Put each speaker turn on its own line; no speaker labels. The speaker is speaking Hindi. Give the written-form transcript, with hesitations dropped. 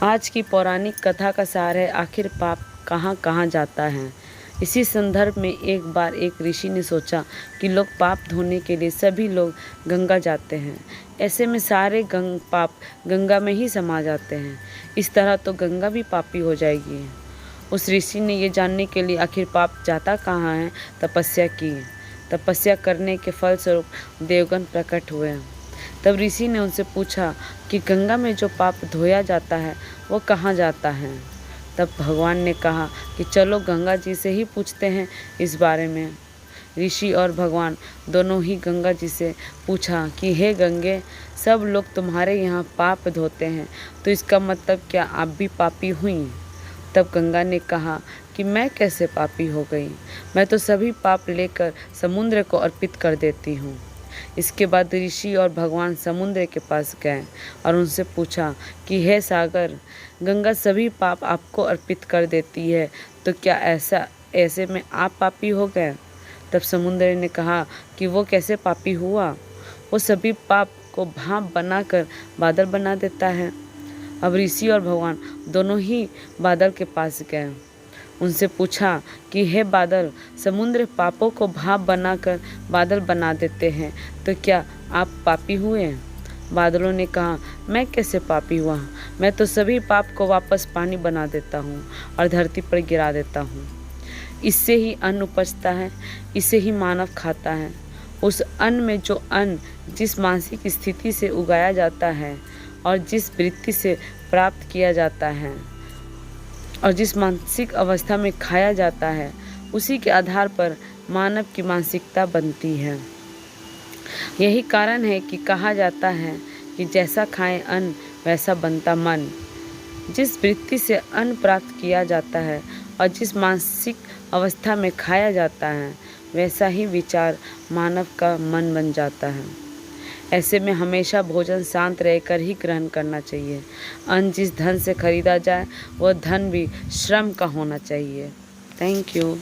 आज की पौराणिक कथा का सार है, आखिर पाप कहाँ कहाँ जाता है। इसी संदर्भ में एक बार एक ऋषि ने सोचा कि लोग पाप धोने के लिए सभी लोग गंगा जाते हैं। ऐसे में सारे पाप गंगा में ही समा जाते हैं। इस तरह तो गंगा भी पापी हो जाएगी। उस ऋषि ने ये जानने के लिए आखिर पाप जाता कहाँ है तपस्या की। तपस्या करने के फलस्वरूप देवगण प्रकट हुए। तब ऋषि ने उनसे पूछा कि गंगा में जो पाप धोया जाता है वो कहाँ जाता है। तब भगवान ने कहा कि चलो गंगा जी से ही पूछते हैं इस बारे में। ऋषि और भगवान दोनों ही गंगा जी से पूछा कि हे गंगे, सब लोग तुम्हारे यहाँ पाप धोते हैं, तो इसका मतलब क्या आप भी पापी हुई? तब गंगा ने कहा कि मैं कैसे पापी हो गई, मैं तो सभी पाप लेकर समुद्र को अर्पित कर देती हूँ। इसके बाद ऋषि और भगवान समुद्र के पास गए और उनसे पूछा कि हे सागर, गंगा सभी पाप आपको अर्पित कर देती है, तो क्या ऐसे में आप पापी हो गए? तब समुद्र ने कहा कि वो कैसे पापी हुआ, वो सभी पाप को भाप बनाकर बादल बना देता है। अब ऋषि और भगवान दोनों ही बादल के पास गए, उनसे पूछा कि हे बादल, समुद्र पापों को भाप बनाकर बादल बना देते हैं, तो क्या आप पापी हुए? बादलों ने कहा, मैं कैसे पापी हुआ, मैं तो सभी पाप को वापस पानी बना देता हूँ और धरती पर गिरा देता हूँ। इससे ही अन्न उपजता है, इसे ही मानव खाता है। उस अन्न में जो अन्न जिस मानसिक स्थिति से उगाया जाता है और जिस वृत्ति से प्राप्त किया जाता है और जिस मानसिक अवस्था में खाया जाता है, उसी के आधार पर मानव की मानसिकता बनती है। यही कारण है कि कहा जाता है कि जैसा खाएं अन्न वैसा बनता मन। जिस वृत्ति से अन्न प्राप्त किया जाता है और जिस मानसिक अवस्था में खाया जाता है, वैसा ही विचार मानव का मन बन जाता है। ऐसे में हमेशा भोजन शांत रहकर ही ग्रहण करना चाहिए। अन्न जिस धन से खरीदा जाए वह धन भी श्रम का होना चाहिए। Thank you.